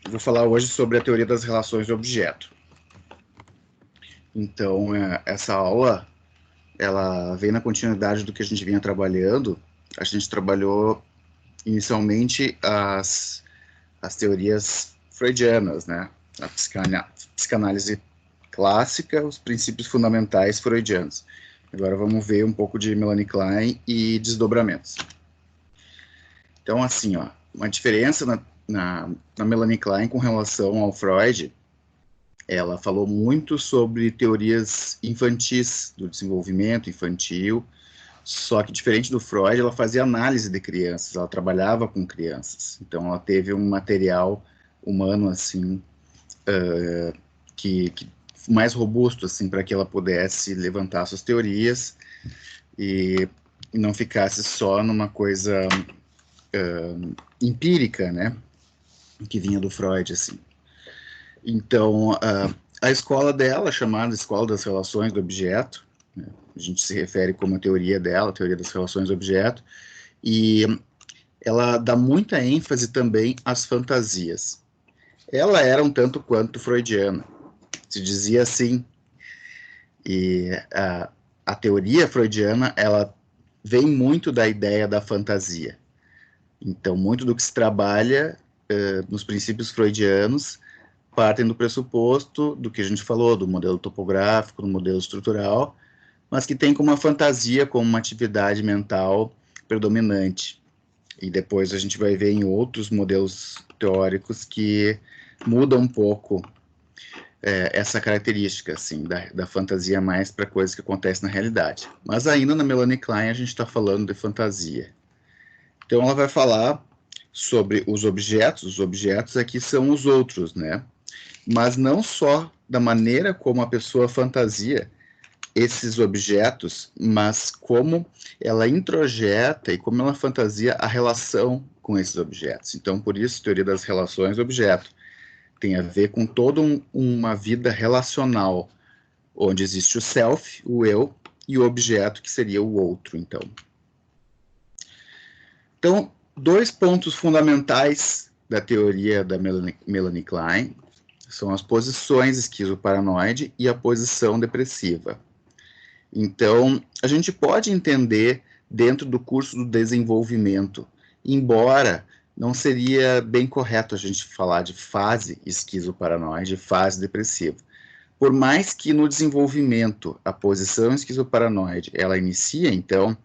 vou falar hoje sobre a teoria das relações de objeto. Então, essa aula, ela vem na continuidade do que a gente vinha trabalhando. A gente trabalhou inicialmente as teorias freudianas, né? A psicanálise clássica, os princípios fundamentais freudianos. Agora vamos ver um pouco de Melanie Klein e desdobramentos. Então, assim, ó, uma diferença na Melanie Klein com relação ao Freud, ela falou muito sobre teorias infantis, do desenvolvimento infantil, só que diferente do Freud, ela fazia análise de crianças, ela trabalhava com crianças. Então, ela teve um material humano, assim, que mais robusto, assim, para que ela pudesse levantar suas teorias e não ficasse só numa coisa empírica, né, que vinha do Freud, assim. Então, a escola dela, chamada Escola das Relações do Objeto, né, a gente se refere como a teoria dela, a teoria das relações do objeto, e ela dá muita ênfase também às fantasias. Ela era um tanto quanto freudiana, se dizia assim, e a teoria freudiana, ela vem muito da ideia da fantasia. Então, muito do que se trabalha nos princípios freudianos partem do pressuposto do que a gente falou, do modelo topográfico, do modelo estrutural, mas que tem como uma fantasia, como uma atividade mental predominante. E depois a gente vai ver em outros modelos teóricos que mudam um pouco essa característica, assim, da fantasia mais para coisas que acontecem na realidade. Mas ainda na Melanie Klein a gente está falando de fantasia. Então ela vai falar sobre os objetos aqui são os outros, né? Mas não só da maneira como a pessoa fantasia esses objetos, mas como ela introjeta e como ela fantasia a relação com esses objetos. Então, por isso, teoria das relações do objeto tem a ver com toda uma vida relacional, onde existe o self, o eu, e o objeto, que seria o outro, então. Então, dois pontos fundamentais da teoria da Melanie Klein são as posições esquizoparanoide e a posição depressiva. Então, a gente pode entender dentro do curso do desenvolvimento, embora não seria bem correto a gente falar de fase esquizoparanoide, fase depressiva. Por mais que no desenvolvimento a posição esquizoparanoide ela inicia, então,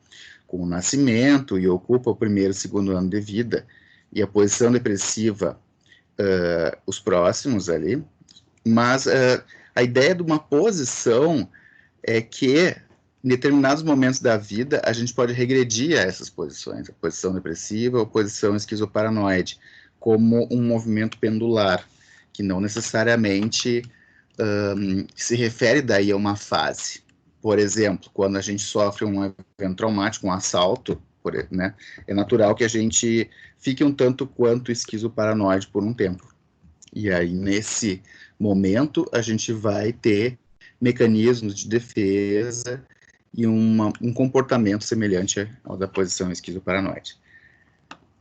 com o nascimento e ocupa o primeiro e segundo ano de vida, e a posição depressiva os próximos ali, mas a ideia de uma posição é que em determinados momentos da vida a gente pode regredir a essas posições, a posição depressiva ou a posição esquizoparanoide, como um movimento pendular, que não necessariamente se refere daí a uma fase. Por exemplo, quando a gente sofre um evento traumático, um assalto, né, é natural que a gente fique um tanto quanto esquizoparanoide por um tempo. E aí, nesse momento, a gente vai ter mecanismos de defesa e um comportamento semelhante ao da posição esquizoparanoide.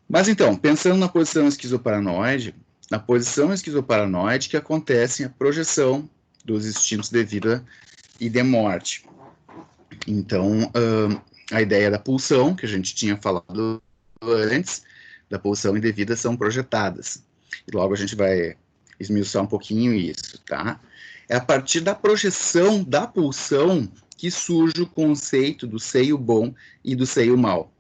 Mas então, pensando na posição esquizoparanoide, na posição esquizoparanoide que acontece a projeção dos instintos de vida e de morte. Então, a ideia da pulsão, que a gente tinha falado antes, da pulsão e de vida são projetadas. E logo a gente vai esmiuçar um pouquinho isso, tá? É a partir da projeção da pulsão que surge o conceito do seio bom e do seio mau.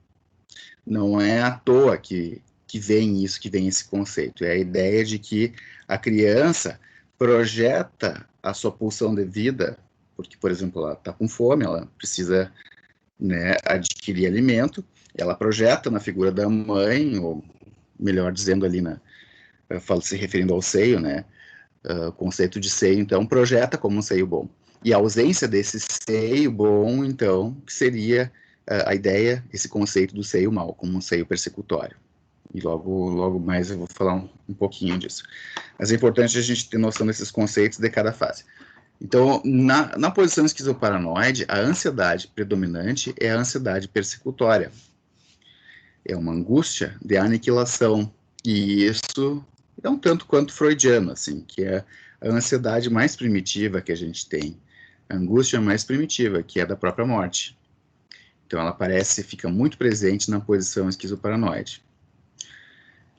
Não é à toa que vem isso, que vem esse conceito. É a ideia de que a criança projeta a sua pulsão de vida, porque, por exemplo, ela está com fome, ela precisa, né, adquirir alimento, ela projeta na figura da mãe, ou melhor dizendo ali, eu falo se referindo ao seio, né, o conceito de seio, então, projeta como um seio bom. E a ausência desse seio bom, então, que seria a ideia, esse conceito do seio mau, como um seio persecutório. E logo mais eu vou falar um pouquinho disso. Mas é importante a gente ter noção desses conceitos de cada fase. Então, na posição esquizoparanoide, a ansiedade predominante é a ansiedade persecutória. É uma angústia de aniquilação. E isso é um tanto quanto freudiano, assim, que é a ansiedade mais primitiva que a gente tem, a angústia mais primitiva, que é da própria morte. Então, ela fica muito presente na posição esquizoparanoide.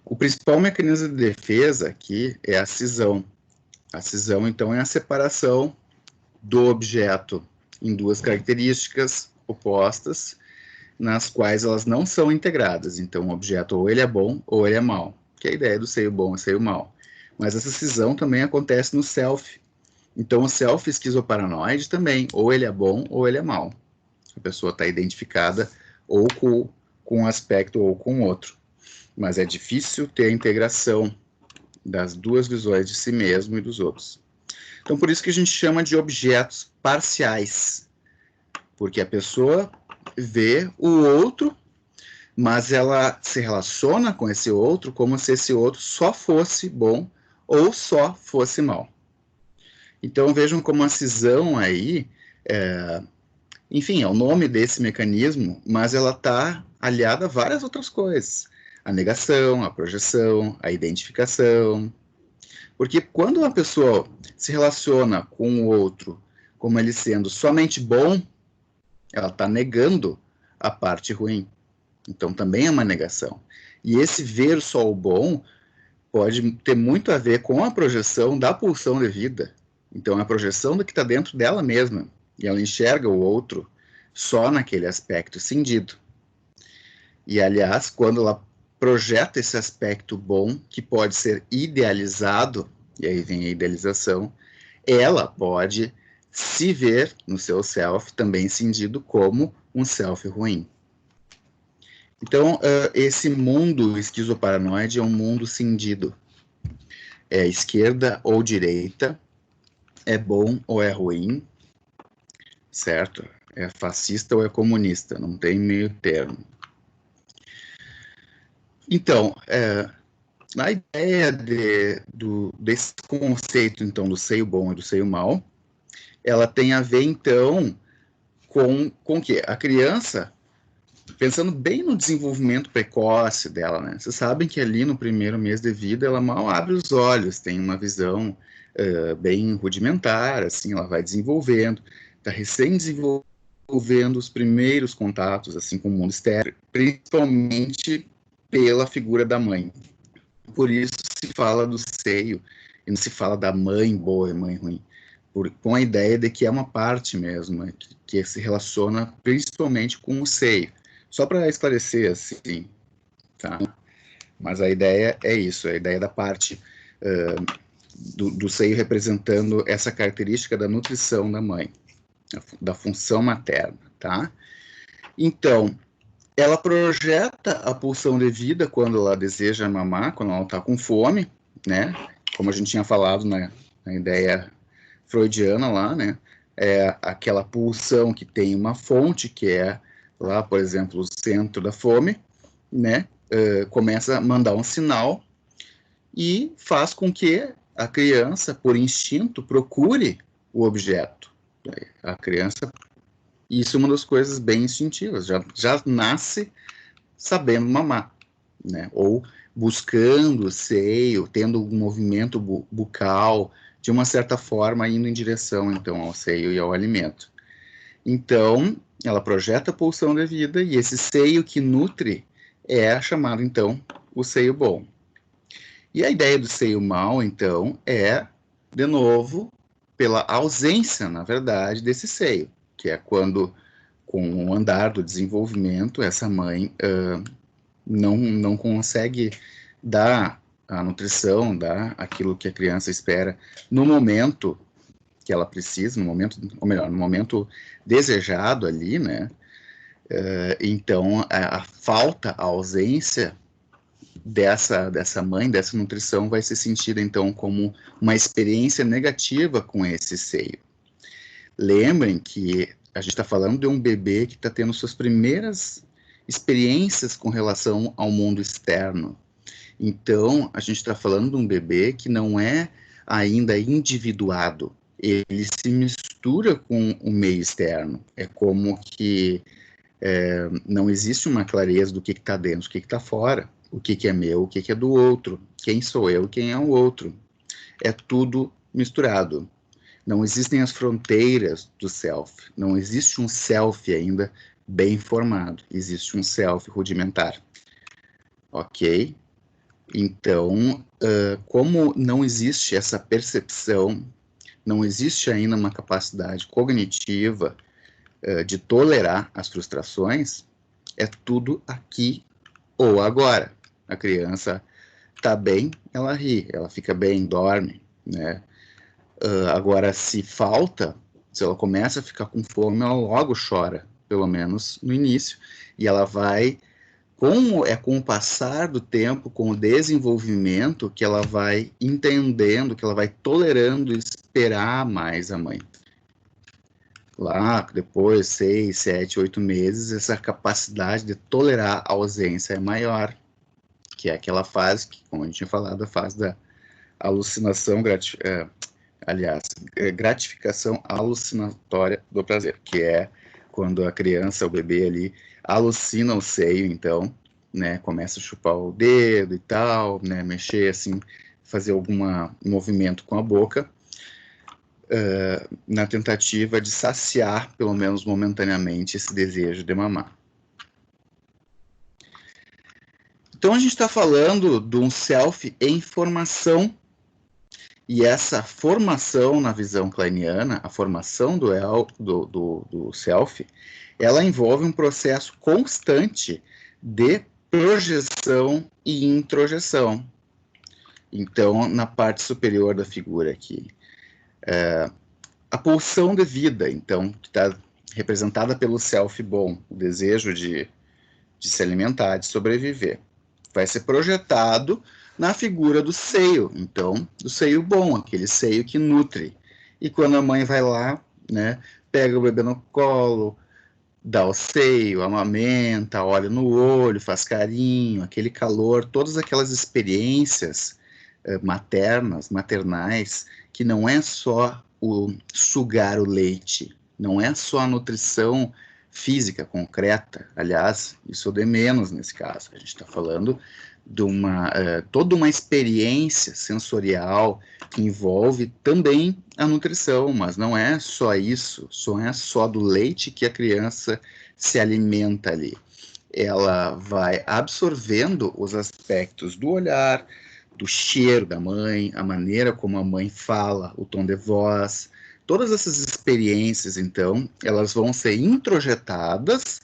O principal mecanismo de defesa aqui é a cisão. A cisão, então, é a separação do objeto em duas características opostas, nas quais elas não são integradas. Então, o objeto ou ele é bom ou ele é mau, que é a ideia do seio bom e seio mau. Mas essa cisão também acontece no self. Então, o self esquizoparanoide também, ou ele é bom ou ele é mau. A pessoa está identificada ou com um aspecto ou com outro. Mas é difícil ter a integração das duas visões de si mesmo e dos outros. Então, por isso que a gente chama de objetos parciais, porque a pessoa vê o outro, mas ela se relaciona com esse outro como se esse outro só fosse bom ou só fosse mal. Então, vejam como a cisão aí, enfim, é o nome desse mecanismo, mas ela está aliada a várias outras coisas. A negação, a projeção, a identificação. Porque quando uma pessoa se relaciona com o outro como ele sendo somente bom, ela está negando a parte ruim. Então, também é uma negação. E esse ver só o bom pode ter muito a ver com a projeção da pulsão de vida. Então, é a projeção do que está dentro dela mesma. E ela enxerga o outro só naquele aspecto cindido. E, aliás, quando ela projeta esse aspecto bom, que pode ser idealizado, e aí vem a idealização, ela pode se ver no seu self também cindido como um self ruim. Então, esse mundo esquizoparanoide é um mundo cindido. É esquerda ou direita, é bom ou é ruim, certo? É fascista ou é comunista, não tem meio termo. Então, a ideia desse conceito, então, do seio bom e do seio mau, ela tem a ver, então, com o quê? A criança, pensando bem no desenvolvimento precoce dela, né? Vocês sabem que ali no primeiro mês de vida, ela mal abre os olhos, tem uma visão bem rudimentar, assim, ela vai desenvolvendo, está recém-desenvolvendo os primeiros contatos, assim, com o mundo externo, principalmente pela figura da mãe. Por isso se fala do seio, e não se fala da mãe boa e mãe ruim, com a ideia de que é uma parte mesmo, né, que se relaciona principalmente com o seio. Só para esclarecer, assim, tá? Mas a ideia é isso, a ideia da parte do seio representando essa característica da nutrição da mãe, da função materna, tá? Então, ela projeta a pulsão de vida quando ela deseja mamar, quando ela está com fome, né? Como a gente tinha falado na ideia freudiana lá, né? É aquela pulsão que tem uma fonte, que é lá, por exemplo, o centro da fome, né? Começa a mandar um sinal e faz com que a criança, por instinto, procure o objeto. A criança, isso é uma das coisas bem instintivas, já nasce sabendo mamar, né? Ou buscando o seio, tendo um movimento bucal, de uma certa forma indo em direção, então, ao seio e ao alimento. Então, ela projeta a pulsão da vida e esse seio que nutre é chamado, então, o seio bom. E a ideia do seio mau, então, é, de novo, pela ausência, na verdade, desse seio, que é quando, com o andar do desenvolvimento, essa mãe não consegue dar a nutrição, dar aquilo que a criança espera no momento que ela precisa, no momento, ou melhor, no momento desejado ali, né? Então, a falta, a ausência dessa mãe, dessa nutrição, vai ser sentida, então, como uma experiência negativa com esse seio. Lembrem que a gente está falando de um bebê que está tendo suas primeiras experiências com relação ao mundo externo. Então, a gente está falando de um bebê que não é ainda individuado. Ele se mistura com o meio externo. É como que não existe uma clareza do que está dentro, do que está fora. O que é meu, o que é do outro, quem sou eu, quem é o outro. É tudo misturado. Não existem as fronteiras do self. Não existe um self ainda bem formado. Existe um self rudimentar. Ok? Então, como não existe essa percepção, não existe ainda uma capacidade cognitiva de tolerar as frustrações, é tudo aqui ou agora. A criança está bem, ela ri, ela fica bem, dorme, né? Agora, se falta, se ela começa a ficar com fome, ela logo chora, pelo menos no início, e ela vai, com o passar do tempo, com o desenvolvimento, que ela vai entendendo, que ela vai tolerando esperar mais a mãe. Lá, depois, 6, 7, 8 meses, essa capacidade de tolerar a ausência é maior, que é aquela fase, que, como a gente tinha falado, a fase da alucinação, gratificação alucinatória do prazer, que é quando a criança, o bebê ali, alucina o seio, então, né, começa a chupar o dedo e tal, né, mexer assim, fazer algum movimento com a boca, na tentativa de saciar, pelo menos momentaneamente, esse desejo de mamar. Então a gente está falando de um self em formação, e essa formação na visão kleiniana, a formação do self, ela envolve um processo constante de projeção e introjeção. Então, na parte superior da figura aqui, a pulsão de vida, então, que está representada pelo self bom, o desejo de se alimentar, de sobreviver, vai ser projetado na figura do seio, então, do seio bom, aquele seio que nutre. E quando a mãe vai lá, né, pega o bebê no colo, dá o seio, amamenta, olha no olho, faz carinho, aquele calor, todas aquelas experiências maternas, maternais, que não é só o sugar o leite, não é só a nutrição física concreta, aliás, isso é de menos nesse caso, a gente está falando de toda uma experiência sensorial que envolve também a nutrição, mas não é só isso, não é só do leite que a criança se alimenta ali. Ela vai absorvendo os aspectos do olhar, do cheiro da mãe, a maneira como a mãe fala, o tom de voz, todas essas experiências, então, elas vão ser introjetadas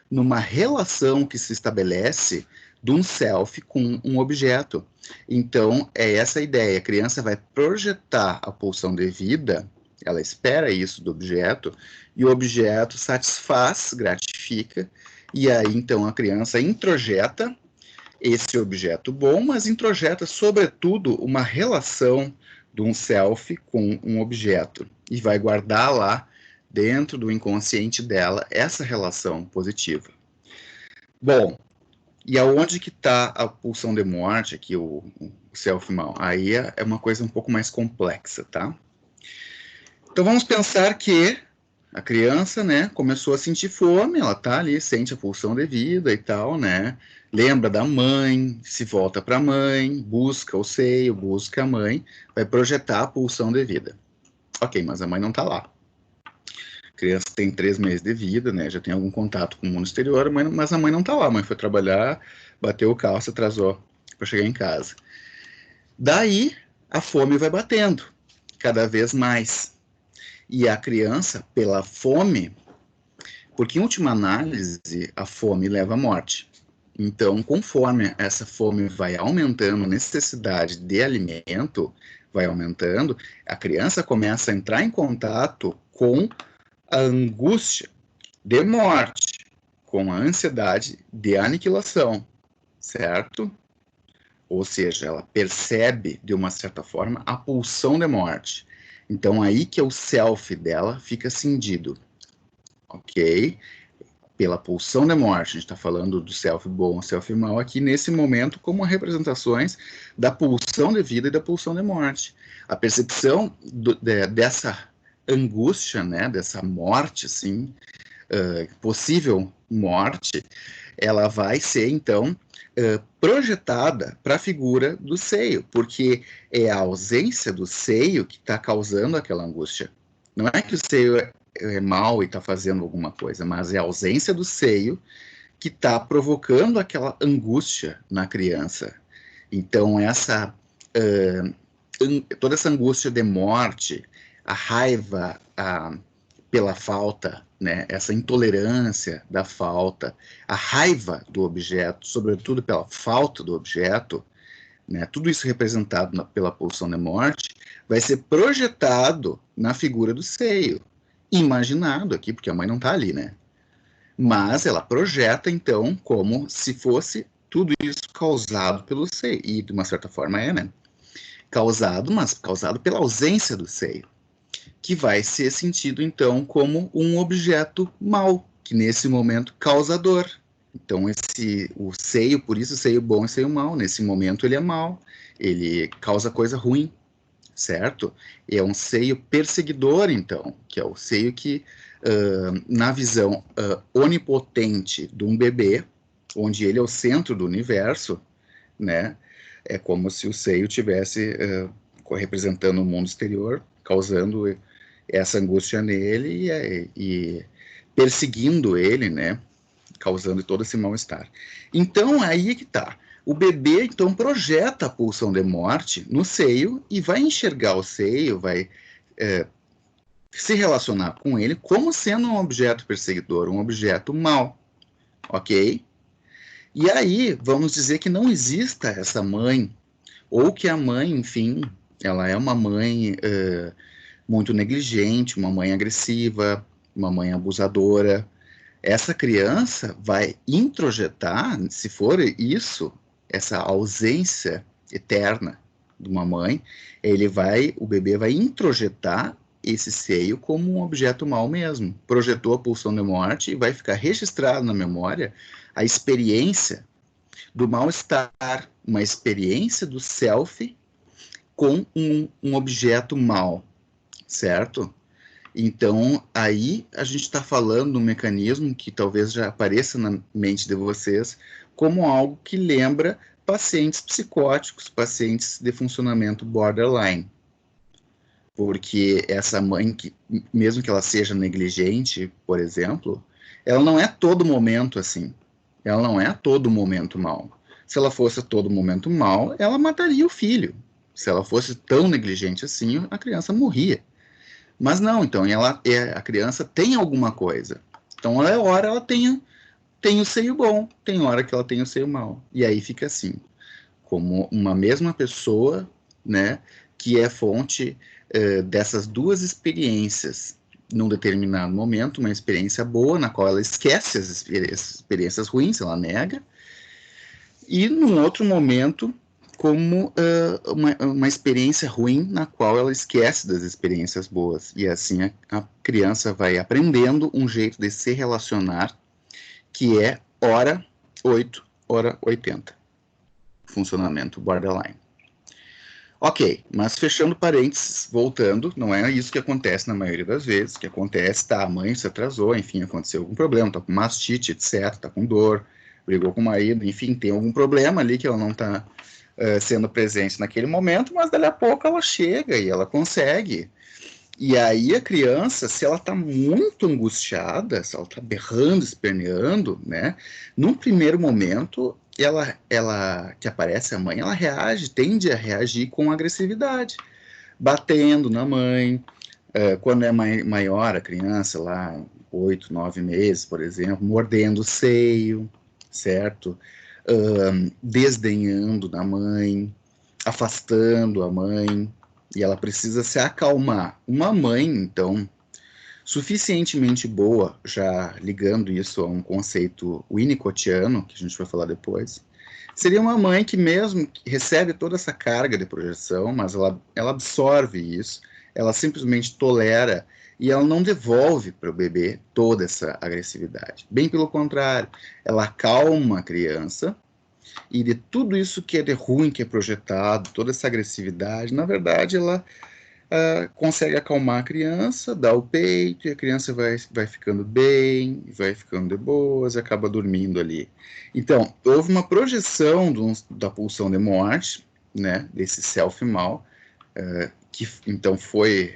numa relação que se estabelece de um self com um objeto. Então, é essa a ideia. A criança vai projetar a pulsão de vida, ela espera isso do objeto, e o objeto satisfaz, gratifica, e aí, então, a criança introjeta esse objeto bom, mas introjeta, sobretudo, uma relação de um self com um objeto, e vai guardar lá, dentro do inconsciente dela, essa relação positiva. Bom, e aonde que está a pulsão de morte, aqui o self-mal? Aí é uma coisa um pouco mais complexa, tá? Então vamos pensar que a criança, né, começou a sentir fome, ela tá ali, sente a pulsão de vida e tal, né? Lembra da mãe, se volta para a mãe, busca o seio, busca a mãe, vai projetar a pulsão de vida. Ok, mas a mãe não tá lá. A criança tem 3 meses de vida, né? Já tem algum contato com o mundo exterior, mas a mãe não tá lá. A mãe foi trabalhar, bateu o carro, se atrasou para chegar em casa. Daí, a fome vai batendo, cada vez mais. E a criança, pela fome, porque em última análise, a fome leva à morte. Então, conforme essa fome vai aumentando, a necessidade de alimento vai aumentando, a criança começa a entrar em contato com a angústia de morte, com a ansiedade de aniquilação, certo? Ou seja, ela percebe, de uma certa forma, a pulsão de morte. Então, aí que o self dela fica cindido, ok? Pela pulsão de morte, a gente está falando do self bom, self mal, aqui nesse momento, como representações da pulsão de vida e da pulsão de morte. A percepção dessa angústia, né, dessa morte, assim, possível morte, ela vai ser, então, projetada para a figura do seio, porque é a ausência do seio que está causando aquela angústia. Não é que o seio é mau e está fazendo alguma coisa, mas é a ausência do seio que está provocando aquela angústia na criança. Então, toda essa angústia de morte, a raiva pela falta, né, essa intolerância da falta, a raiva do objeto, sobretudo pela falta do objeto, né, tudo isso representado pela pulsão de morte, vai ser projetado na figura do seio, imaginado aqui, porque a mãe não está ali, né? Mas ela projeta, então, como se fosse tudo isso causado pelo seio, e de uma certa forma é, né? Causado, mas causado pela ausência do seio, que vai ser sentido, então, como um objeto mau, que nesse momento causa dor. Então, o seio, por isso seio bom e seio mau, nesse momento ele é mau, ele causa coisa ruim, certo? É um seio perseguidor, então, que é o seio que, na visão onipotente de um bebê, onde ele é o centro do universo, né? É como se o seio tivesse representando o mundo exterior, causando essa angústia nele e perseguindo ele, né? Causando todo esse mal-estar. Então, aí que tá. O bebê, então, projeta a pulsão de morte no seio e vai enxergar o seio, vai se relacionar com ele como sendo um objeto perseguidor, um objeto mau, ok? E aí, vamos dizer que não exista essa mãe, ou que a mãe, enfim, ela é uma mãe muito negligente, uma mãe agressiva, uma mãe abusadora. Essa criança vai introjetar, se for isso, essa ausência eterna de uma mãe, o bebê vai introjetar esse seio como um objeto mau mesmo. Projetou a pulsão de morte e vai ficar registrado na memória a experiência do mal-estar, uma experiência do self com um objeto mau, certo? Então, aí a gente está falando de um mecanismo que talvez já apareça na mente de vocês como algo que lembra pacientes psicóticos, pacientes de funcionamento borderline. Porque essa mãe, mesmo que ela seja negligente, por exemplo, ela não é todo momento assim. Ela não é a todo momento mal. Se ela fosse a todo momento mal, ela mataria o filho. Se ela fosse tão negligente assim, a criança morria. Mas não, então a criança tem alguma coisa. Então, hora ela tem o seio bom, tem hora que ela tem o seio mal. E aí fica assim, como uma mesma pessoa, né, que é fonte dessas duas experiências num determinado momento, uma experiência boa, na qual ela esquece as experiências ruins, ela nega, e num outro momento, como uma experiência ruim, na qual ela esquece das experiências boas. E assim a criança vai aprendendo um jeito de se relacionar, que é hora 8, hora 80. Funcionamento borderline. Ok, mas fechando parênteses, voltando, não é isso que acontece na maioria das vezes. O que acontece, tá, a mãe se atrasou, enfim, aconteceu algum problema, tá com mastite, etc, tá com dor, brigou com o marido, enfim, tem algum problema ali que ela não tá sendo presente naquele momento, mas dali a pouco ela chega e ela consegue. E aí a criança, se ela tá muito angustiada, se ela tá berrando, esperneando, né, num primeiro momento, ela que aparece a mãe, ela tende a reagir com agressividade, batendo na mãe, quando é maior a criança, lá, 8, 9 meses, por exemplo, mordendo o seio, certo? Desdenhando da mãe, afastando a mãe, e ela precisa se acalmar. Uma mãe, então, suficientemente boa, já ligando isso a um conceito winnicottiano, que a gente vai falar depois, seria uma mãe que mesmo que recebe toda essa carga de projeção, mas ela absorve isso, ela simplesmente tolera e ela não devolve para o bebê toda essa agressividade. Bem pelo contrário, ela acalma a criança e de tudo isso que é de ruim que é projetado, toda essa agressividade, na verdade, ela consegue acalmar a criança, dá o peito, e a criança vai ficando bem, vai ficando de boas, acaba dormindo ali. Então, houve uma projeção da pulsão de morte, né, desse self-mal, que então foi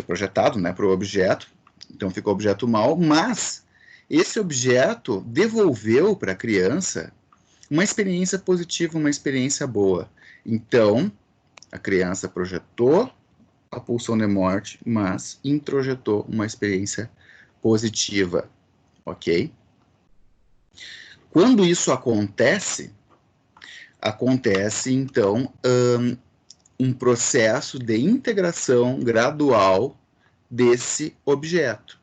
projetado, né, para o objeto, então ficou objeto mal, mas esse objeto devolveu para a criança uma experiência positiva, uma experiência boa. Então, a criança projetou a pulsão de morte, mas introjetou uma experiência positiva, ok? Quando isso acontece, então, um processo de integração gradual desse objeto.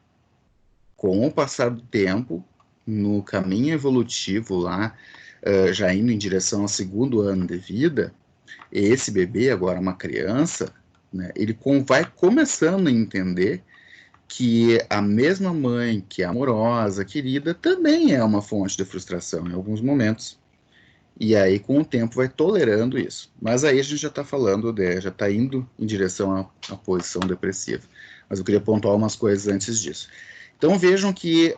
Com o passar do tempo, no caminho evolutivo lá, já indo em direção ao 2º ano de vida, esse bebê, agora uma criança, né, ele vai começando a entender que a mesma mãe, que é amorosa, querida, também é uma fonte de frustração em alguns momentos. E aí, com o tempo, vai tolerando isso. Mas aí a gente já está falando, já está indo em direção à posição depressiva. Mas eu queria pontuar umas coisas antes disso. Então vejam que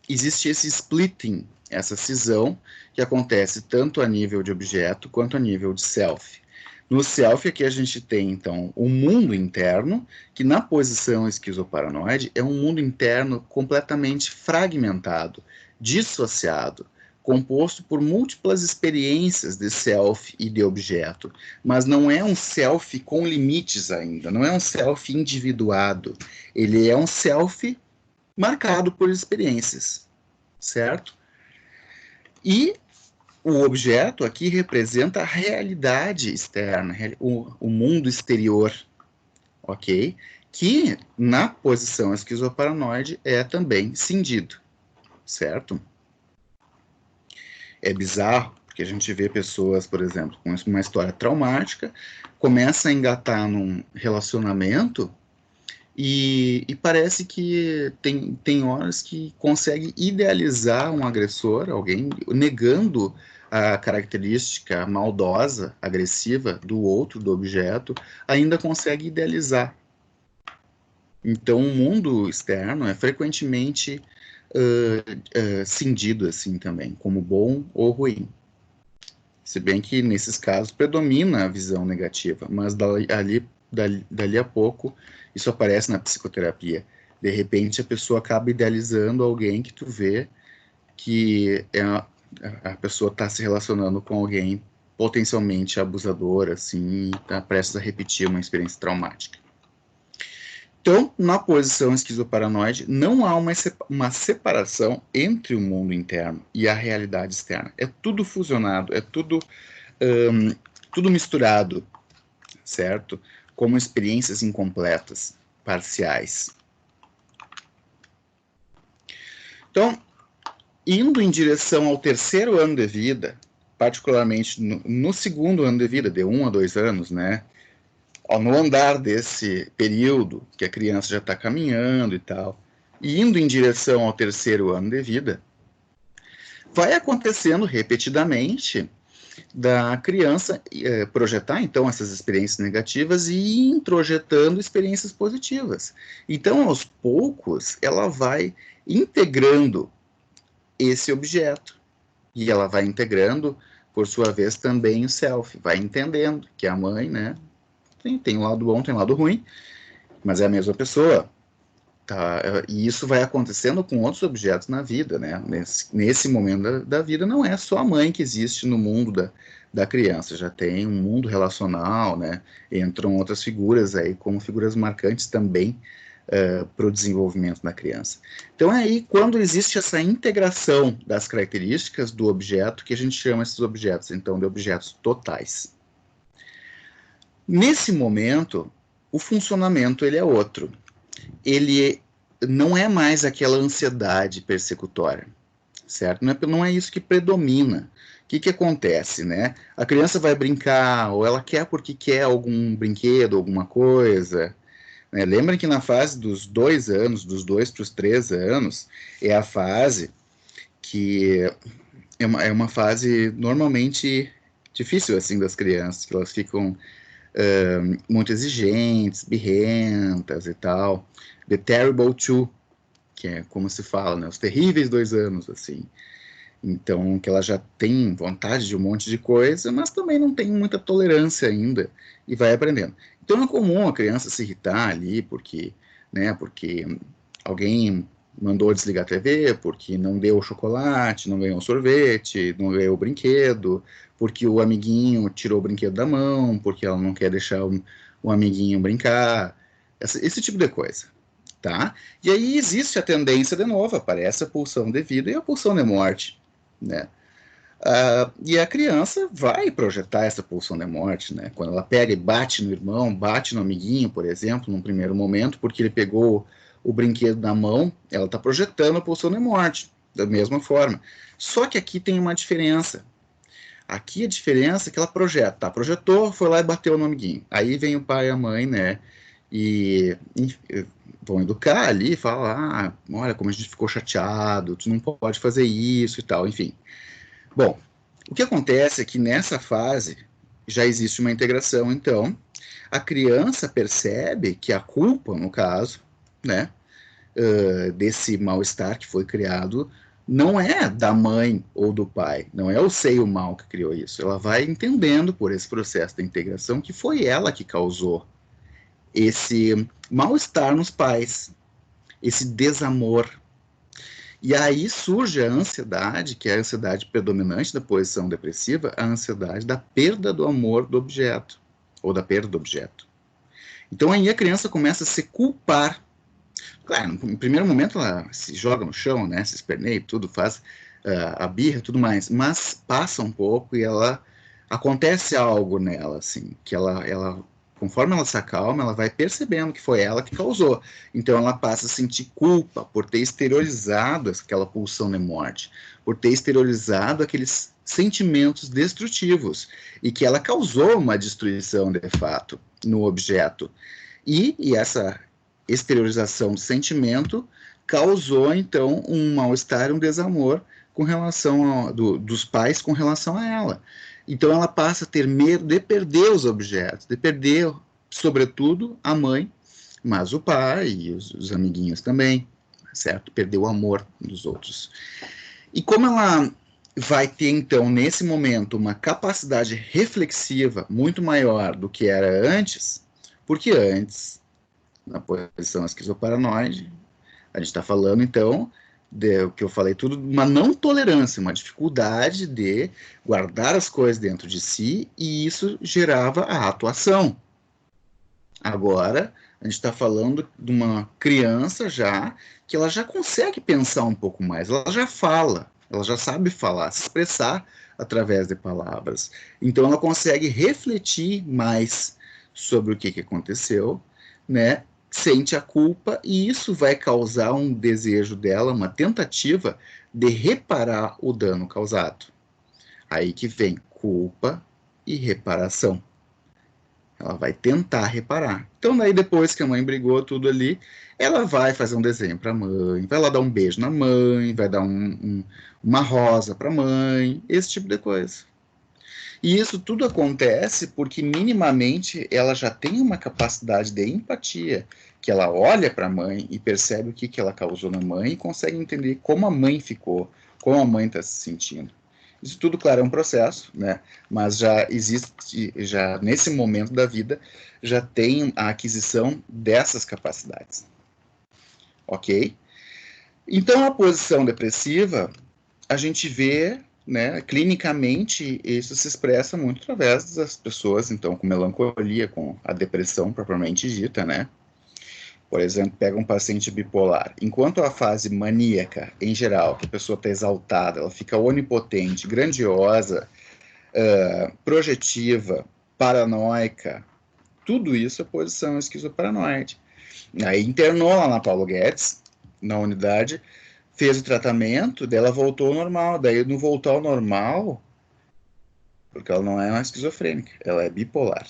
existe esse splitting, essa cisão, que acontece tanto a nível de objeto quanto a nível de self. No self, aqui a gente tem, então, o mundo interno, que na posição esquizoparanoide é um mundo interno completamente fragmentado, dissociado, composto por múltiplas experiências de self e de objeto, mas não é um self com limites ainda, não é um self individuado, ele é um self marcado por experiências, certo? E o objeto aqui representa a realidade externa, o mundo exterior, ok? Que na posição esquizoparanoide é também cindido, certo? É bizarro, porque a gente vê pessoas, por exemplo, com uma história traumática, começa a engatar num relacionamento e parece que tem horas que consegue idealizar um agressor, alguém, negando a característica maldosa, agressiva do outro, do objeto, ainda consegue idealizar. Então, o mundo externo é frequentemente cindido assim também, como bom ou ruim. Se bem que, nesses casos, predomina a visão negativa, mas dali a pouco, isso aparece na psicoterapia. De repente, a pessoa acaba idealizando alguém que tu vê que a pessoa está se relacionando com alguém potencialmente abusador, assim, e está prestes a repetir uma experiência traumática. Então, na posição esquizoparanoide, não há uma separação entre o mundo interno e a realidade externa. É tudo fusionado, é tudo misturado, certo? Como experiências incompletas, parciais. Então, indo em direção ao 3º ano de vida, particularmente no 2º ano de vida, de 1 a 2 anos, né? No andar desse período, que a criança já está caminhando e tal, e indo em direção ao 3º ano de vida, vai acontecendo repetidamente da criança projetar, então, essas experiências negativas e introjetando experiências positivas. Então, aos poucos, ela vai integrando esse objeto. E ela vai integrando, por sua vez, também o self. Vai entendendo que a mãe, né, tem um lado bom, tem um lado ruim, mas é a mesma pessoa. Tá? E isso vai acontecendo com outros objetos na vida, né? Nesse momento da vida, não é só a mãe que existe no mundo da criança, já tem um mundo relacional, né? Entram outras figuras aí, como figuras marcantes também para o desenvolvimento da criança. Então, é aí quando existe essa integração das características do objeto, que a gente chama esses objetos, então, de objetos totais. Nesse momento, o funcionamento ele é outro. Ele não é mais aquela ansiedade persecutória, certo? Não é isso que predomina. O que acontece, né? A criança vai brincar, ou ela quer porque quer algum brinquedo, alguma coisa. Né? Lembrem que na fase dos 2 anos, dos 2 para os 3 anos, é a fase que é uma fase normalmente difícil, assim, das crianças, que elas ficam muito exigentes, birrentas e tal. The Terrible Two, que é como se fala, né? Os terríveis 2 anos, assim. Então, que ela já tem vontade de um monte de coisa, mas também não tem muita tolerância ainda e vai aprendendo. Então, é comum a criança se irritar ali porque, né, porque alguém mandou desligar a TV, porque não deu o chocolate, não ganhou o sorvete, não ganhou o brinquedo, porque o amiguinho tirou o brinquedo da mão, porque ela não quer deixar o amiguinho brincar, esse tipo de coisa, tá? E aí existe a tendência, de novo, aparece a pulsão de vida e a pulsão de morte, né? E a criança vai projetar essa pulsão de morte, né? Quando ela pega e bate no irmão, bate no amiguinho, por exemplo, num primeiro momento, porque ele pegou o brinquedo na mão, ela está projetando a pulsão de morte, da mesma forma. Só que aqui tem uma diferença. Aqui a diferença é que ela projeta, tá? Projetou, foi lá e bateu no amiguinho. Aí vem o pai e a mãe, né? E vão educar ali, falar, olha como a gente ficou chateado, tu não pode fazer isso e tal, enfim. Bom, o que acontece é que nessa fase já existe uma integração, então a criança percebe que a culpa, no caso, né, desse mal-estar que foi criado, não é da mãe ou do pai, não é o seio mal que criou isso. Ela vai entendendo por esse processo de integração que foi ela que causou esse mal-estar nos pais, esse desamor. E aí surge a ansiedade, que é a ansiedade predominante da posição depressiva, a ansiedade da perda do amor do objeto, ou da perda do objeto. Então aí a criança começa a se culpar. Claro, no primeiro momento ela se joga no chão, né, se esperneia, tudo, faz a birra e tudo mais, mas passa um pouco e ela acontece algo nela, assim, que ela conforme ela se acalma, ela vai percebendo que foi ela que causou. Então ela passa a sentir culpa por ter exteriorizado aquela pulsão de morte, por ter exteriorizado aqueles sentimentos destrutivos e que ela causou uma destruição de fato no objeto. E essa exteriorização do sentimento causou então um mal-estar, um desamor com relação dos pais com relação a ela. Então ela passa a ter medo de perder os objetos, de perder, sobretudo, a mãe, mas o pai e os amiguinhos também, certo? Perder o amor dos outros. E como ela vai ter, então, nesse momento, uma capacidade reflexiva muito maior do que era antes, porque antes, na posição esquizoparanoide, a gente está falando, então, o que eu falei tudo, uma não tolerância, uma dificuldade de guardar as coisas dentro de si, e isso gerava a atuação. Agora, a gente está falando de uma criança já, que ela já consegue pensar um pouco mais, ela já fala, ela já sabe falar, se expressar através de palavras. Então, ela consegue refletir mais sobre o que aconteceu, né? Sente a culpa e isso vai causar um desejo dela, uma tentativa de reparar o dano causado. Aí que vem culpa e reparação. Ela vai tentar reparar. Então, daí depois que a mãe brigou tudo ali, ela vai fazer um desenho para a mãe, vai lá dar um beijo na mãe, vai dar uma rosa para a mãe, esse tipo de coisa. E isso tudo acontece porque minimamente ela já tem uma capacidade de empatia, que ela olha para a mãe e percebe o que ela causou na mãe e consegue entender como a mãe ficou, como a mãe está se sentindo. Isso tudo, claro, é um processo, né? Mas já existe, já nesse momento da vida, já tem a aquisição dessas capacidades. Ok? Então, a posição depressiva, a gente vê, né, clinicamente, isso se expressa muito através das pessoas, então, com melancolia, com a depressão propriamente dita, né? Por exemplo, pega um paciente bipolar. Enquanto a fase maníaca, em geral, que a pessoa está exaltada, ela fica onipotente, grandiosa, projetiva, paranoica, tudo isso é posição esquizoparanoide. Aí internou lá na Paulo Guedes, na unidade, fez o tratamento, daí ela voltou ao normal. Daí não voltou ao normal, porque ela não é uma esquizofrênica, ela é bipolar.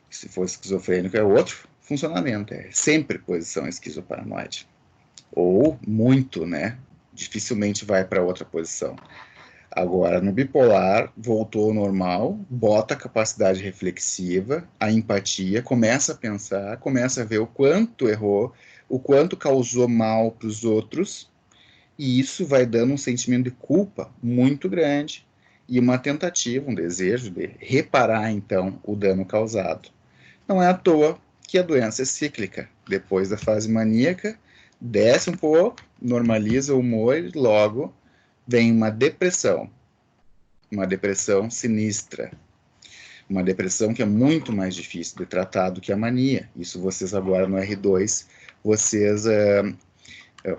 Se fosse esquizofrênico é outro funcionamento, é sempre posição esquizoparanoide. Ou muito, né? Dificilmente vai para outra posição. Agora, no bipolar, voltou ao normal, bota a capacidade reflexiva, a empatia, começa a pensar, começa a ver o quanto errou, o quanto causou mal para os outros, e isso vai dando um sentimento de culpa muito grande e uma tentativa, um desejo de reparar, então, o dano causado. Não é à toa que a doença é cíclica. Depois da fase maníaca, desce um pouco, normaliza o humor e logo vem uma depressão sinistra, uma depressão que é muito mais difícil de tratar do que a mania. Isso vocês agora no R2, vocês...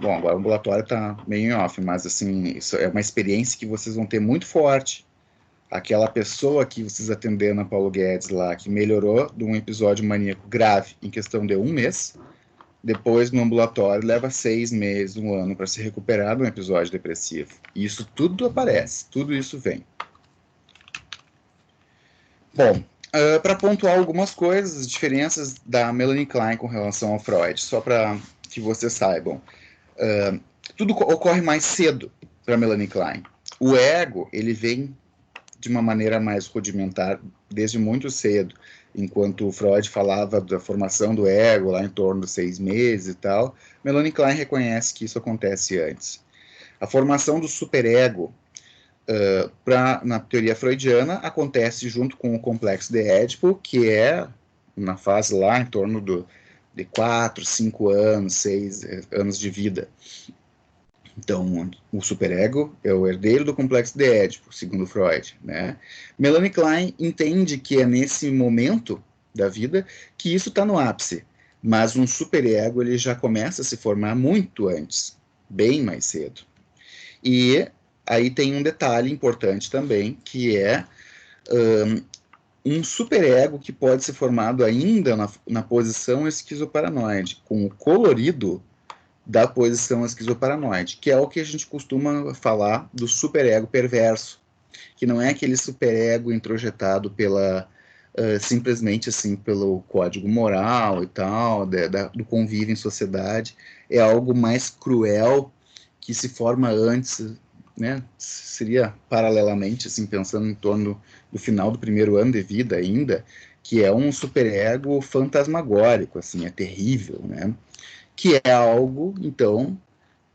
bom, agora o ambulatório está meio em off, mas assim, isso é uma experiência que vocês vão ter muito forte. Aquela pessoa que vocês atenderam na Paulo Guedes lá, que melhorou de um episódio maníaco grave em questão de 1 mês, depois no ambulatório leva 6 meses, 1 ano para se recuperar de um episódio depressivo. E isso tudo aparece, tudo isso vem. Bom, para pontuar algumas coisas, as diferenças da Melanie Klein com relação ao Freud, só para que vocês saibam. Tudo ocorre mais cedo para Melanie Klein. O ego, ele vem de uma maneira mais rudimentar desde muito cedo, enquanto o Freud falava da formação do ego lá em torno dos 6 meses e tal, Melanie Klein reconhece que isso acontece antes. A formação do superego, na teoria freudiana, acontece junto com o complexo de Édipo, que é na fase lá em torno de 4, 5 anos, 6 anos de vida. Então, o superego é o herdeiro do complexo de Édipo, segundo Freud, né? Melanie Klein entende que é nesse momento da vida que isso está no ápice, mas um superego ele já começa a se formar muito antes, bem mais cedo. E aí tem um detalhe importante também, que é um superego que pode ser formado ainda na posição esquizoparanoide, com o colorido da posição esquizoparanoide, que é o que a gente costuma falar do superego perverso, que não é aquele superego introjetado simplesmente assim pelo código moral e tal, do convívio em sociedade, é algo mais cruel que se forma antes, né? Seria paralelamente, assim, pensando em torno do final do primeiro ano de vida ainda, que é um superego fantasmagórico, assim, é terrível, né? Que é algo, então,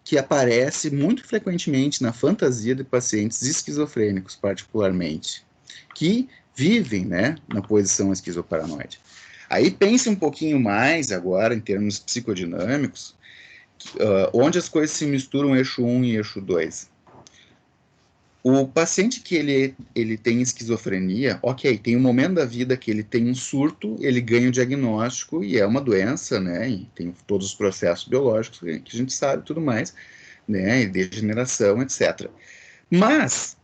que aparece muito frequentemente na fantasia de pacientes esquizofrênicos, particularmente, que vivem, né, na posição esquizoparanoide. Aí pense um pouquinho mais agora, em termos psicodinâmicos, onde as coisas se misturam eixo 1 e eixo 2. O paciente que ele tem esquizofrenia, ok, tem um momento da vida que ele tem um surto, ele ganha o diagnóstico e é uma doença, né? E tem todos os processos biológicos que a gente sabe e tudo mais, né? E degeneração, etc. Mas,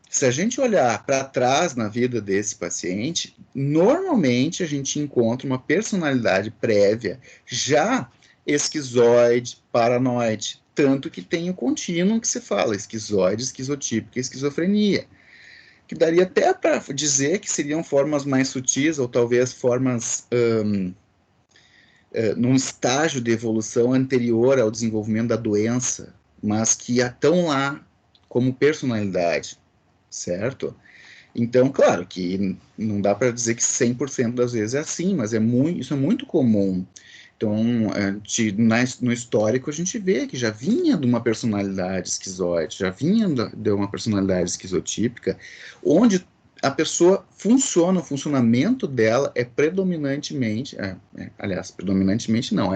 se a gente olhar para trás na vida desse paciente, normalmente a gente encontra uma personalidade prévia já esquizoide, paranoide, tanto que tem o contínuo que se fala, esquizoide, esquizotípica e esquizofrenia, que daria até para dizer que seriam formas mais sutis, ou talvez formas num estágio de evolução anterior ao desenvolvimento da doença, mas que estão lá como personalidade, certo? Então, claro que não dá para dizer que 100% das vezes é assim, mas isso é muito comum. Então, no histórico, a gente vê que já vinha de uma personalidade esquizoide, já vinha de uma personalidade esquizotípica, onde a pessoa funciona, o funcionamento dela é predominantemente, aliás, predominantemente não,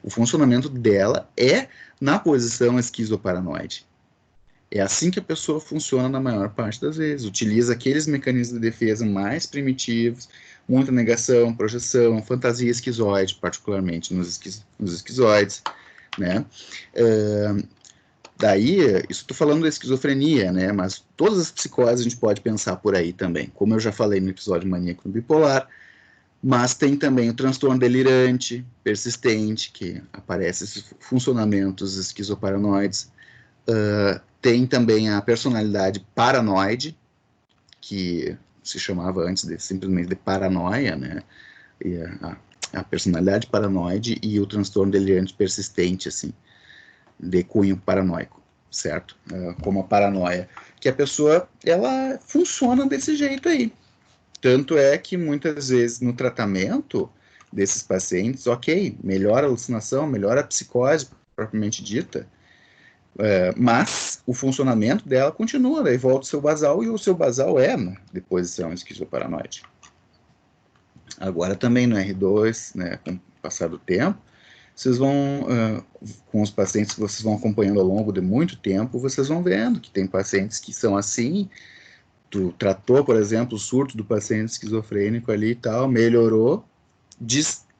o funcionamento dela é na posição esquizoparanoide. É assim que a pessoa funciona na maior parte das vezes. Utiliza aqueles mecanismos de defesa mais primitivos, muita negação, projeção, fantasia esquizoide, particularmente nos esquizoides, né? Daí, isso estou falando da esquizofrenia, né? Mas todas as psicoses a gente pode pensar por aí também. Como eu já falei no episódio maníaco no bipolar, mas tem também o transtorno delirante, persistente, que aparece esses funcionamentos esquizoparanoides. Tem também a personalidade paranoide, que se chamava antes simplesmente de paranoia, né? E a personalidade paranoide e o transtorno delirante persistente, assim, de cunho paranoico. certo? Como a paranoia, que a pessoa, ela funciona desse jeito aí. Tanto é que muitas vezes no tratamento desses pacientes, ok, melhora a alucinação, melhora a psicose propriamente dita, mas o funcionamento dela continua, daí volta o seu basal, e o seu basal é uma deposição esquizoparanoide. Agora também no R2, né, com o passar do tempo, vocês vão, com os pacientes que vocês vão acompanhando ao longo de muito tempo, vocês vão vendo que tem pacientes que são assim. Tu tratou, por exemplo, o surto do paciente esquizofrênico ali e tal, melhorou,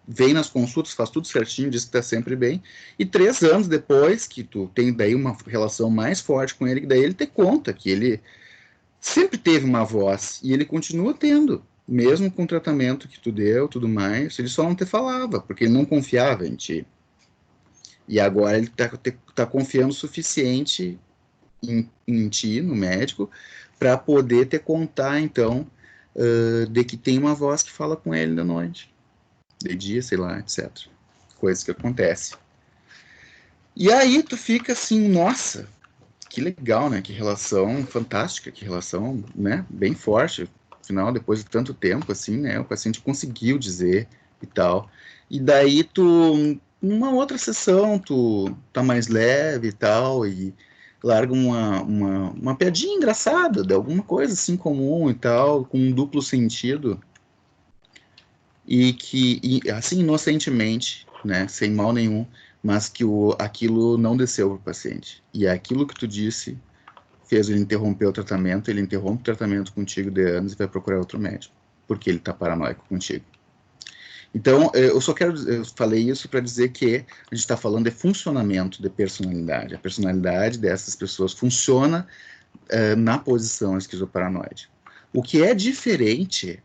vem nas consultas, faz tudo certinho, diz que está sempre bem, e 3 anos depois, que tu tem daí uma relação mais forte com ele, que daí ele te conta que ele sempre teve uma voz, e ele continua tendo, mesmo com o tratamento que tu deu, tudo mais, ele só não te falava, porque ele não confiava em ti. E agora ele tá confiando o suficiente em ti, no médico, para poder te contar, então, de que tem uma voz que fala com ele da noite, de dia, sei lá, etc. Coisas que acontecem. E aí tu fica assim, nossa, que legal, né? Que relação fantástica, que relação, né? Bem forte. Afinal, depois de tanto tempo, assim, né? O paciente conseguiu dizer e tal. E daí tu, numa outra sessão, tu tá mais leve e tal, e larga uma piadinha engraçada, de alguma coisa assim comum e tal, com um duplo sentido, e que, assim, inocentemente, né, sem mal nenhum, mas que aquilo não desceu para o paciente. E aquilo que tu disse fez ele interromper o tratamento, ele interrompe o tratamento contigo de anos e vai procurar outro médico, porque ele está paranoico contigo. Então, eu falei isso para dizer que a gente está falando de funcionamento de personalidade. A personalidade dessas pessoas funciona na posição esquizoparanoide. O que é diferente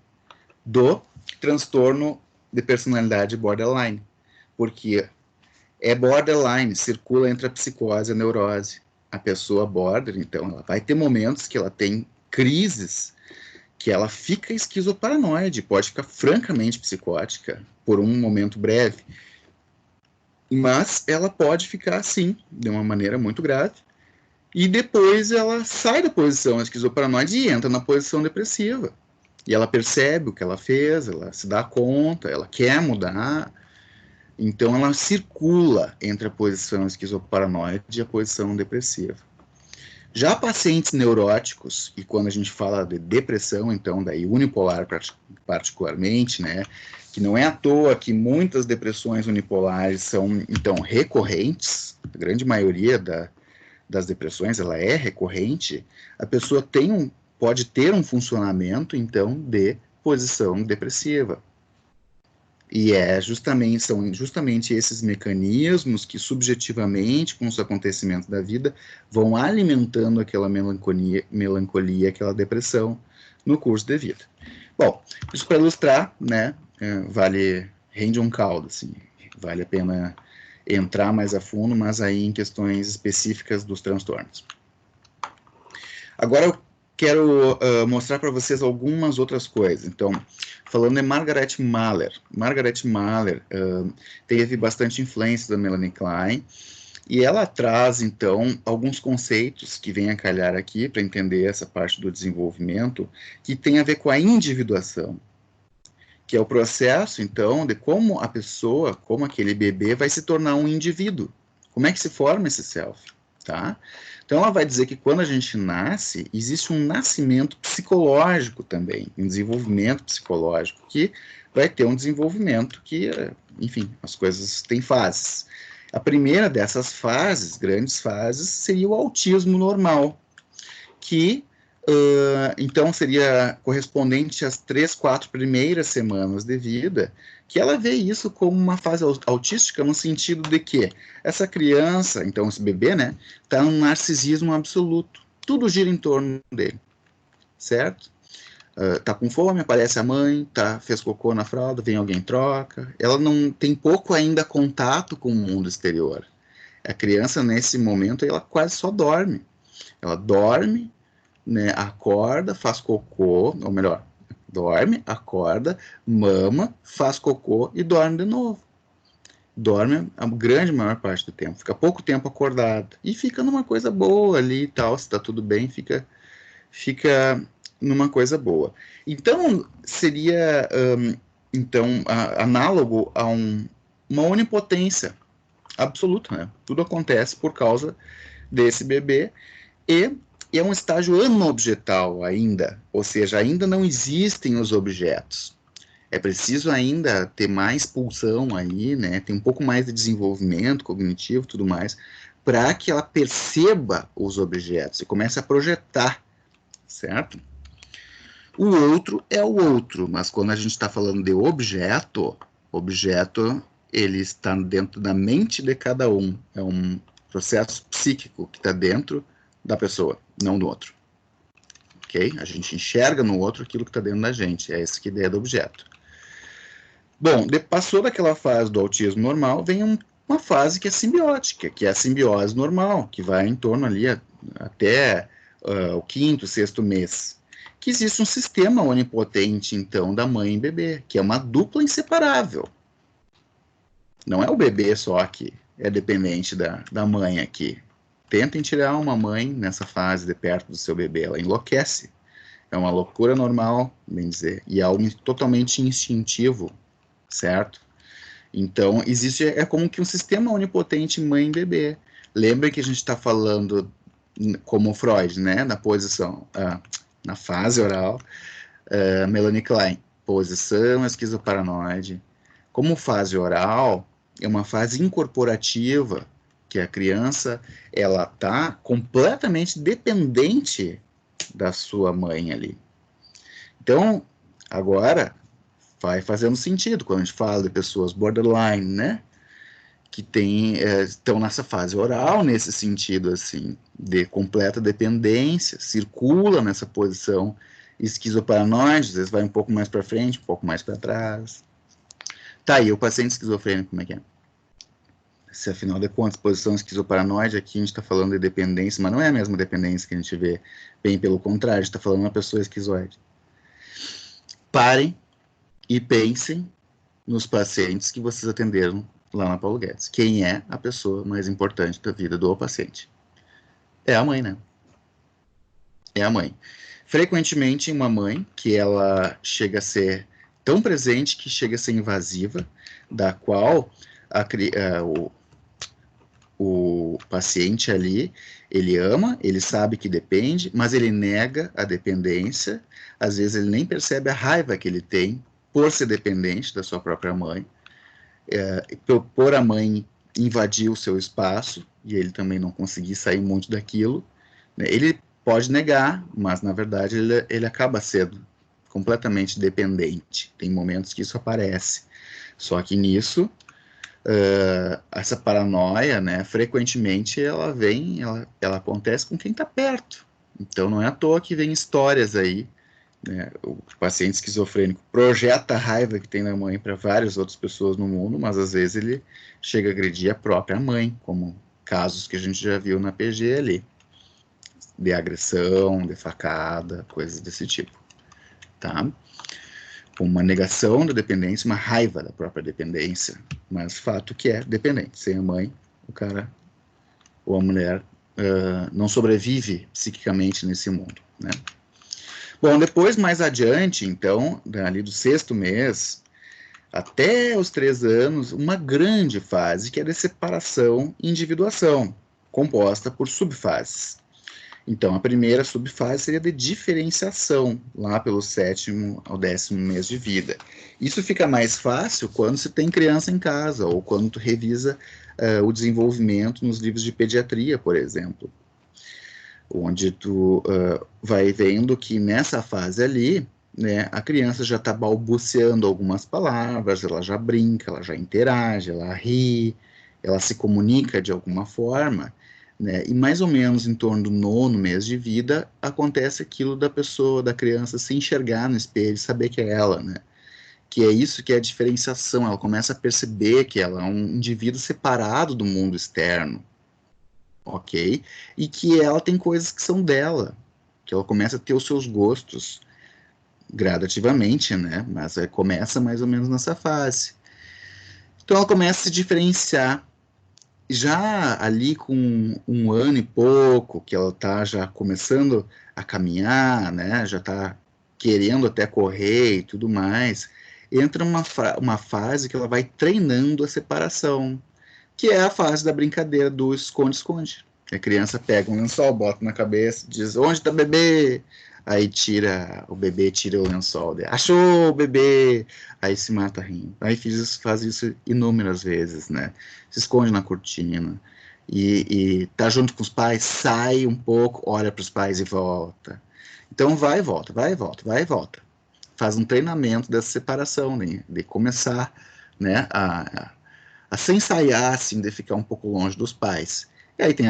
do transtorno de personalidade borderline, porque é borderline, circula entre a psicose e a neurose. A pessoa border, então, ela vai ter momentos que ela tem crises, que ela fica esquizoparanoide, pode ficar francamente psicótica por um momento breve, mas ela pode ficar assim, de uma maneira muito grave, e depois ela sai da posição esquizoparanoide e entra na posição depressiva. E ela percebe o que ela fez, ela se dá conta, ela quer mudar. Então ela circula entre a posição esquizoparanoide e a posição depressiva. Já pacientes neuróticos, e quando a gente fala de depressão, então daí unipolar particularmente, né, que não é à toa que muitas depressões unipolares são, então, recorrentes, a grande maioria das depressões, ela é recorrente, a pessoa pode ter um funcionamento, então, de posição depressiva. E são justamente esses mecanismos que, subjetivamente, com os acontecimentos da vida, vão alimentando aquela melancolia, aquela depressão no curso de vida. Bom, isso para ilustrar, né, rende um caldo, assim, vale a pena entrar mais a fundo, mas aí em questões específicas dos transtornos. Agora eu quero mostrar para vocês algumas outras coisas. Então, falando em Margaret Mahler. Margaret Mahler teve bastante influência da Melanie Klein, e ela traz, então, alguns conceitos que vêm a calhar aqui para entender essa parte do desenvolvimento, que tem a ver com a individuação, que é o processo, então, de como a pessoa, como aquele bebê, vai se tornar um indivíduo. Como é que se forma esse self, tá? Então, ela vai dizer que quando a gente nasce, existe um nascimento psicológico também, um desenvolvimento psicológico, que vai ter um desenvolvimento que, enfim, as coisas têm fases. A primeira dessas fases, grandes fases, seria o autismo normal, que, então, seria correspondente às 3, 4 primeiras semanas de vida, que ela vê isso como uma fase autística no sentido de que essa criança, então esse bebê, né, está num narcisismo absoluto. Tudo gira em torno dele, certo? Tá com fome, aparece a mãe, fez cocô na fralda, vem alguém troca. Ela não tem pouco ainda contato com o mundo exterior. A criança, nesse momento, ela quase só dorme. Ela dorme, né, acorda, faz cocô, ou melhor, dorme, acorda, mama, faz cocô e dorme de novo. dorme a grande maior parte do tempo, fica pouco tempo acordado, e fica numa coisa boa ali e tal, se tá tudo bem, fica numa coisa boa. Então, seria, então, análogo a uma onipotência absoluta, né? Tudo acontece por causa desse bebê, e é um estágio anobjetal ainda, ou seja, ainda não existem os objetos. É preciso ainda ter mais pulsão aí, né? Tem um pouco mais de desenvolvimento cognitivo, tudo mais, para que ela perceba os objetos e comece a projetar, certo? O outro é o outro, mas quando a gente está falando de objeto, ele está dentro da mente de cada um. É um processo psíquico que está dentro da pessoa, não do outro. Ok? A gente enxerga no outro aquilo que está dentro da gente. É essa que é a ideia do objeto. Bom, passou daquela fase do autismo normal, vem uma fase que é simbiótica, que é a simbiose normal, que vai em torno ali até o 5º, 6º mês. Que existe um sistema onipotente, então, da mãe e bebê, que é uma dupla inseparável. Não é o bebê só que é dependente da mãe aqui. Tentem tirar uma mãe nessa fase de perto do seu bebê, ela enlouquece. É uma loucura normal, bem dizer, e é algo totalmente instintivo, certo? Então, existe, é como que um sistema onipotente mãe e bebê. Lembra que a gente está falando, como Freud, né, na posição, na fase oral, Melanie Klein, posição esquizoparanoide. Como fase oral, é uma fase incorporativa, que a criança, ela está completamente dependente da sua mãe ali. Então, agora, vai fazendo sentido quando a gente fala de pessoas borderline, né? Que estão nessa fase oral, nesse sentido, assim, de completa dependência, circula nessa posição esquizoparanoide, às vezes vai um pouco mais para frente, um pouco mais para trás. Tá aí, o paciente esquizofrênico, como é que é? Se afinal de contas, posição esquizoparanoide, aqui a gente está falando de dependência, mas não é a mesma dependência que a gente vê, bem pelo contrário, a gente está falando de uma pessoa esquizoide. Parem e pensem nos pacientes que vocês atenderam lá na Paulo Guedes. Quem é a pessoa mais importante da vida do paciente? É a mãe, né? É a mãe. Frequentemente, uma mãe que ela chega a ser tão presente que chega a ser invasiva, da qual o paciente ali, ele ama, ele sabe que depende, mas ele nega a dependência, às vezes ele nem percebe a raiva que ele tem por ser dependente da sua própria mãe, por a mãe invadir o seu espaço, e ele também não conseguir sair muito daquilo, né? Ele pode negar, mas na verdade ele acaba sendo completamente dependente. Tem momentos que isso aparece. Só que nisso, essa paranoia, né, frequentemente ela acontece com quem está perto. Então não é à toa que vem histórias aí, né, o paciente esquizofrênico projeta a raiva que tem na mãe para várias outras pessoas no mundo, mas às vezes ele chega a agredir a própria mãe, como casos que a gente já viu na PG ali, de agressão, de facada, coisas desse tipo, tá? Uma negação da dependência, uma raiva da própria dependência, mas fato que é dependente. Sem a mãe, o cara ou a mulher não sobrevive psiquicamente nesse mundo, né? Bom, depois, mais adiante, então, ali do 6º mês até os 3 anos, uma grande fase que é de separação e individuação, composta por subfases. Então, a primeira subfase seria de diferenciação, lá pelo 7º ao 10º mês de vida. Isso fica mais fácil quando se tem criança em casa, ou quando tu revisa o desenvolvimento nos livros de pediatria, por exemplo, onde tu vai vendo que nessa fase ali, né, a criança já está balbuciando algumas palavras, ela já brinca, ela já interage, ela ri, ela se comunica de alguma forma, né, e mais ou menos em torno do 9º mês de vida, acontece aquilo da pessoa, da criança se enxergar no espelho e saber que é ela, né, que é isso que é a diferenciação, ela começa a perceber que ela é um indivíduo separado do mundo externo, ok? E que ela tem coisas que são dela, que ela começa a ter os seus gostos gradativamente, né? Mas começa mais ou menos nessa fase. Então ela começa a se diferenciar. Já ali com 1 ano e pouco, que ela está já começando a caminhar, né, já está querendo até correr e tudo mais, entra uma fase que ela vai treinando a separação, que é a fase da brincadeira do esconde-esconde. A criança pega um lençol, bota na cabeça, diz, onde está o bebê? Aí o bebê tira o lençol, achou o bebê, aí se mata rindo. Aí faz isso inúmeras vezes, né? Se esconde na cortina, e tá junto com os pais, sai um pouco, olha para os pais e volta. Então vai e volta, vai e volta, vai e volta. Faz um treinamento dessa separação, né? De começar, né, a se ensaiar, assim, de ficar um pouco longe dos pais. E aí tem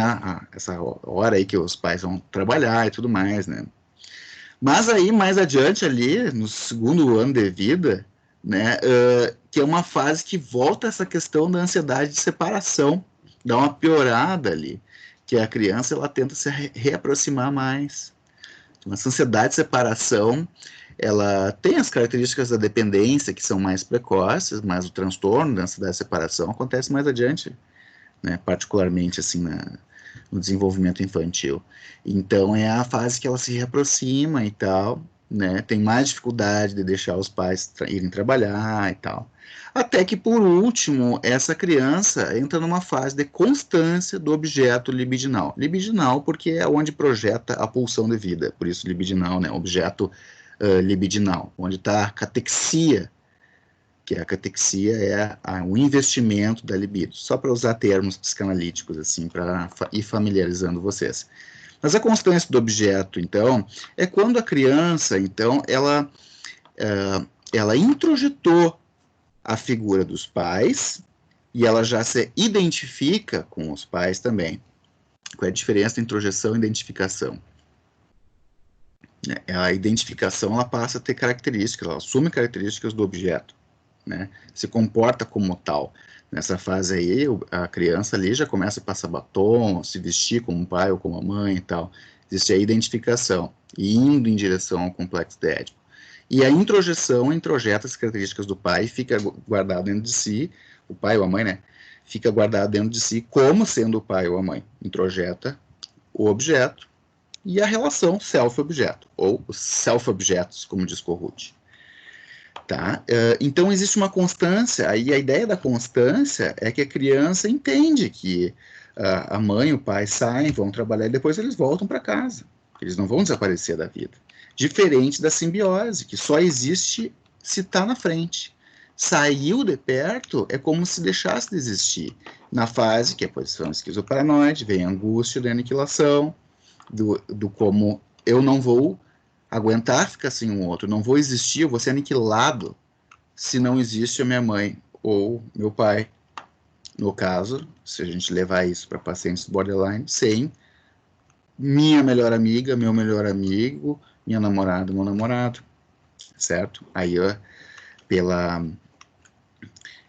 essa hora aí que os pais vão trabalhar e tudo mais, né? Mas aí, mais adiante ali, no 2º ano de vida, né, que é uma fase que volta essa questão da ansiedade de separação, dá uma piorada ali, que a criança, ela tenta se reaproximar mais. Então, essa ansiedade de separação, ela tem as características da dependência, que são mais precoces, mas o transtorno da ansiedade de separação acontece mais adiante, né, particularmente assim no desenvolvimento infantil. Então é a fase que ela se reaproxima e tal, né, tem mais dificuldade de deixar os pais irem trabalhar e tal. Até que, por último, essa criança entra numa fase de constância do objeto libidinal. Libidinal porque é onde projeta a pulsão de vida, por isso libidinal, né, objeto libidinal, onde está a catexia, que a catexia é o investimento da libido, só para usar termos psicanalíticos, assim, para ir familiarizando vocês. Mas a constância do objeto, então, é quando a criança, então, ela introjetou a figura dos pais e ela já se identifica com os pais também. Qual é a diferença entre introjeção e identificação? A identificação, ela passa a ter características, ela assume características do objeto, né? Se comporta como tal. Nessa fase aí, a criança ali já começa a passar batom, se vestir como um pai ou como a mãe e tal. Existe a identificação, indo em direção ao complexo de Édipo. E a introjeção introjeta as características do pai e fica guardado dentro de si, o pai ou a mãe, né? Fica guardado dentro de si como sendo o pai ou a mãe. Introjeta o objeto e a relação self-objeto, ou os self-objetos, como diz Kohut. Tá? Então existe uma constância, aí a ideia da constância é que a criança entende que a mãe e o pai saem, vão trabalhar e depois eles voltam para casa. Eles não vão desaparecer da vida. Diferente da simbiose, que só existe se está na frente. Saiu de perto é como se deixasse de existir. Na fase, que é a posição esquizoparanoide, vem a angústia da aniquilação, do como eu não vou aguentar ficar sem um outro, não vou existir, eu vou ser aniquilado se não existe a minha mãe ou meu pai. No caso, se a gente levar isso para pacientes borderline, sem minha melhor amiga, meu melhor amigo, minha namorada, meu namorado, certo? Aí, pela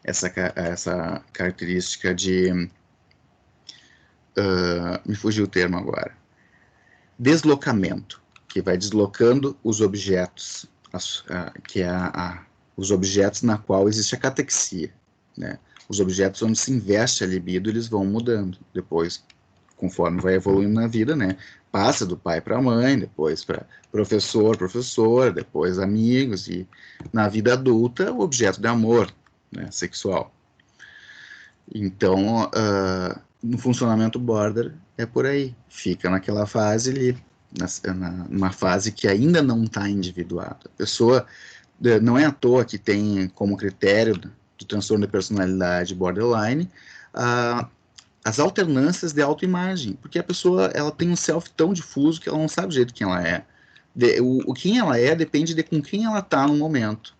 essa característica de me fugiu o termo agora, deslocamento, que vai deslocando os objetos, que é os objetos na qual existe a catexia, né? Os objetos onde se investe a libido, eles vão mudando depois, conforme vai evoluindo na vida, né? Passa do pai para a mãe, depois para professor, professora, depois amigos, e na vida adulta, o objeto de amor, né, sexual. Então, no funcionamento border, é por aí. Fica naquela fase ali, numa fase que ainda não está individuada. A pessoa, não é à toa que tem como critério do transtorno de personalidade borderline as alternâncias de autoimagem, porque a pessoa ela tem um self tão difuso que ela não sabe o jeito que ela é. Quem ela é depende de com quem ela está no momento.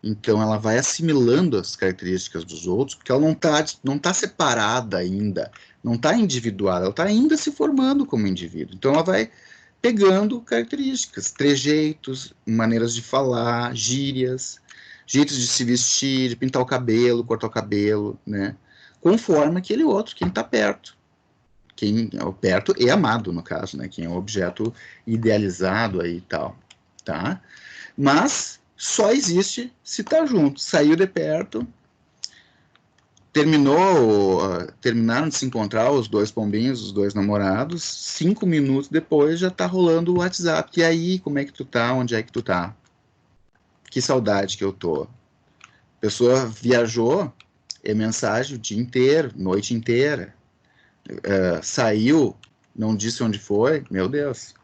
Então ela vai assimilando as características dos outros, porque ela não tá separada ainda, não está individuada, ela está ainda se formando como indivíduo. Então ela vai pegando características, trejeitos, maneiras de falar, gírias, jeitos de se vestir, de pintar o cabelo, cortar o cabelo, né? Conforme aquele outro, quem está perto. Quem é perto e amado, no caso, né? Quem é o objeto idealizado aí e tal, tá? Mas só existe se tá junto. Saiu de perto, terminaram de se encontrar os dois pombinhos, os dois namorados, 5 minutos depois já tá rolando o WhatsApp. E aí, como é que tu tá? Onde é que tu tá? Que saudade que eu tô. A pessoa viajou, é mensagem o dia inteiro, noite inteira. Saiu, não disse onde foi, meu Deus.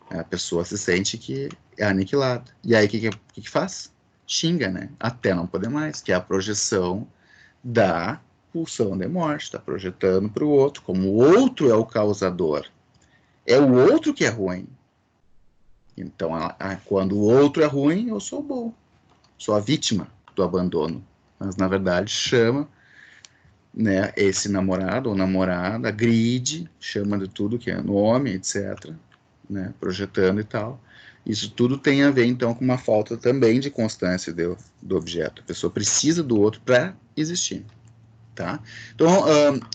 A pessoa se sente que é aniquilada. E aí, o que faz? Xinga, né? Até não poder mais, que é a projeção da pulsão de morte, está projetando para o outro, como o outro é o causador. É o outro que é ruim. Então, quando o outro é ruim, eu sou bom. Sou a vítima do abandono. Mas, na verdade, chama, né, esse namorado ou namorada, agride, chama de tudo que é nome, etc., né, projetando e tal. Isso tudo tem a ver, então, com uma falta também de constância do objeto. A pessoa precisa do outro para existir. Tá? Então,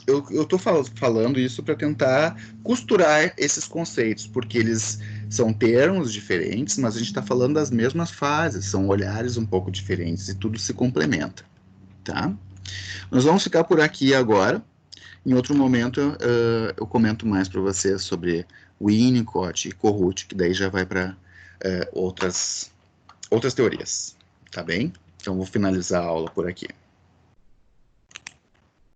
eu estou falando isso para tentar costurar esses conceitos, porque eles são termos diferentes, mas a gente está falando das mesmas fases, são olhares um pouco diferentes e tudo se complementa. Tá? Nós vamos ficar por aqui agora. Em outro momento, eu comento mais para vocês sobre Winnicott e Kohut, que daí já vai para outras teorias. Tá bem? Então, vou finalizar a aula por aqui.